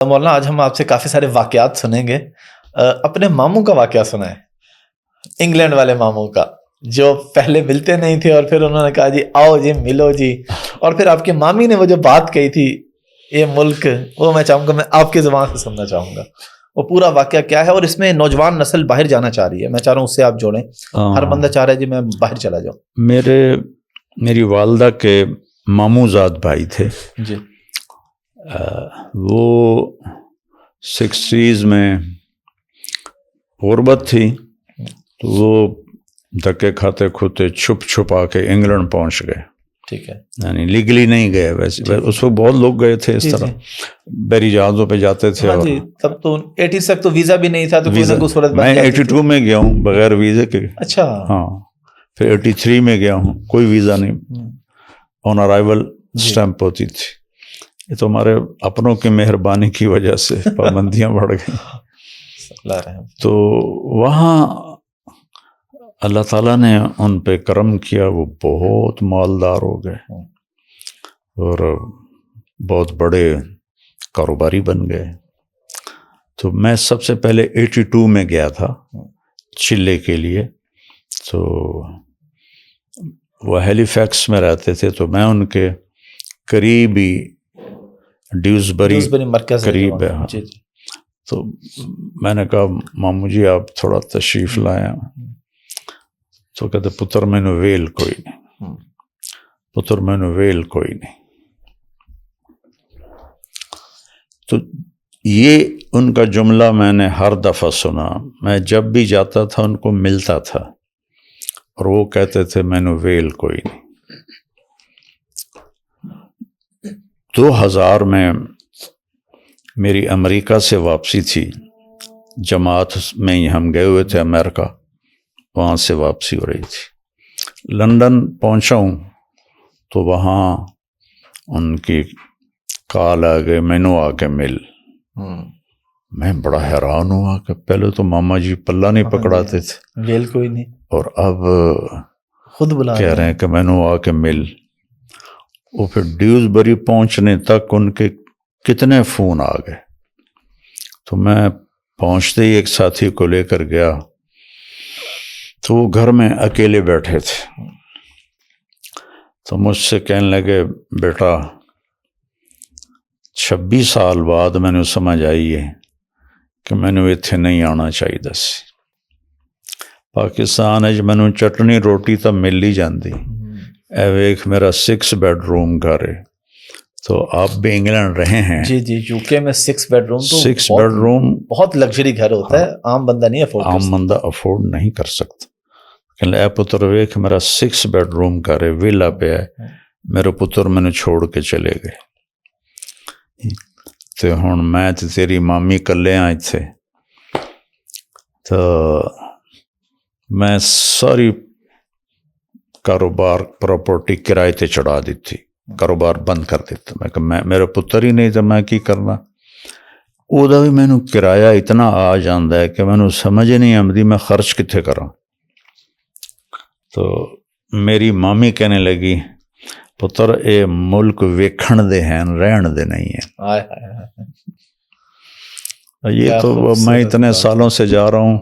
مولانا آج ہم آپ سے کافی سارے واقعات سنیں گے. اپنے ماموں کا واقعہ سنا ہے, انگلینڈ والے ماموں کا, جو پہلے ملتے نہیں تھے اور پھر انہوں نے کہا جی آؤ جی ملو جی, اور پھر آپ کی مامی نے وہ جو بات کہی تھی یہ ملک, وہ میں چاہوں گا میں آپ کی زبان سے سننا چاہوں گا وہ پورا واقعہ کیا ہے. اور اس میں نوجوان نسل باہر جانا چاہ رہی ہے, میں چاہ رہا ہوں اس سے آپ جوڑیں. ہر بندہ چاہ رہا ہے جی میں باہر چلا جاؤں. میری والدہ کے ماموں زاد بھائی تھے جی, وہ 60s میں غربت تھی تو وہ دھکے کھاتے کھوتے چھپ چھپا کے انگلینڈ پہنچ گئے. ٹھیک ہے, یعنی لیگلی نہیں گئے, ویسے اس وقت بہت لوگ گئے تھے اس طرح, بحری جہازوں پہ جاتے تھے. ہاں جی, تب تو 80 تک تو ویزا بھی نہیں تھا, تو کوئی نہ کوئی صورت میں 82 میں گیا ہوں بغیر ویزے کے. اچھا, ہاں, پھر 83 میں گیا ہوں, کوئی ویزا نہیں, آن ارائیول اسٹیمپ ہوتی تھی. یہ تو ہمارے اپنوں کی مہربانی کی وجہ سے پابندیاں بڑھ گئیں. تو وہاں اللہ تعالیٰ نے ان پہ کرم کیا, وہ بہت مالدار ہو گئے اور بہت بڑے کاروباری بن گئے. تو میں سب سے پہلے 82 میں گیا تھا چلے کے لیے. تو وہ ہیلی فیکس میں رہتے تھے, تو میں ان کے قریبی ڈیوزبری قریب ہے. تو میں نے کہا ماموں جی آپ تھوڑا تشریف لائیں. تو کہتے پتر میں نے ویل کوئی نہیں, پتر میں نے ویل کوئی نہیں. تو یہ ان کا جملہ میں نے ہر دفعہ سنا. میں جب بھی جاتا تھا ان کو ملتا تھا اور وہ کہتے تھے میں نے ویل کوئی نہیں. 2000 میں میری امریکہ سے واپسی تھی, جماعت میں ہی ہم گئے ہوئے تھے امریکہ, وہاں سے واپسی ہو رہی تھی. لندن پہنچا ہوں تو وہاں ان کی کال آ گئے مینو آ کے مل. میں بڑا حیران ہوا کہ پہلے تو ماما جی پلہ نہیں پکڑاتے تھے, ویل کوئی نہیں, اور اب خود بلا کہہ رہے ہیں کہ مینو آ کے مل. وہ پھر ڈیوزبری پہنچنے تک ان کے کتنے فون آ گئے. تو میں پہنچتے ہی ایک ساتھی کو لے کر گیا, تو وہ گھر میں اکیلے بیٹھے تھے. تو مجھ سے کہنے لگے بیٹا 26 سال بعد میں نے سمجھ آئی ہے کہ میں نے اتنے نہیں آنا چاہیے سی. پاکستان ہے میں نے چٹنی روٹی تو مل ہی جاندی. اے ویک میرا 6 بیڈ روم گھر ہے. تو آپ بھی انگلینڈ رہے ہیں. جی جی, یو کے میں 6 بیڈ روم, تو 6 بیڈ روم بہت لگژری گھر ہوتا ہے, عام بندہ نہیں افورڈ, عام بندہ افورڈ نہیں کر سکتا. کہ اے پتر ویک میرا 6 بیڈ روم گھر ہے, ویلا پہ ہے, میرے پتر میں نے چھوڑ کے چلے گئے. تو ہن میں تے تیری مامی کلے آئے تھے. تو میں ساری کاروبار پراپرٹی کرائے تے چڑھا دیتی, کاروبار بند کر دیتا. میں کہ میرا پتر ہی نہیں تو میں کی کرنا. وہ بھی مینوں کرایہ اتنا آ جاندہ ہے کہ مینوں سمجھ نہیں آمدی میں خرچ کتنے کراں. تو میری مامی کہنے لگی پتر اے ملک ویکھن دے ہیں رہن دے نہیں ہیں. یہ تو میں اتنے سالوں سے جا رہا ہوں,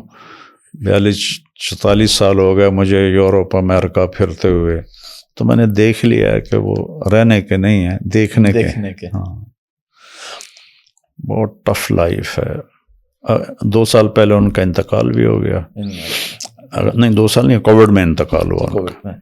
42-44 سال ہو گئے مجھے یورپ امریکہ پھرتے ہوئے. تو میں نے دیکھ لیا ہے کہ وہ رہنے کے نہیں ہیں, دیکھنے کے. ہاں, بہت ٹف لائف ہے. 2 سال پہلے ان کا انتقال بھی ہو گیا. نہیں 2 سال نہیں, کووڈ میں انتقال ہوا.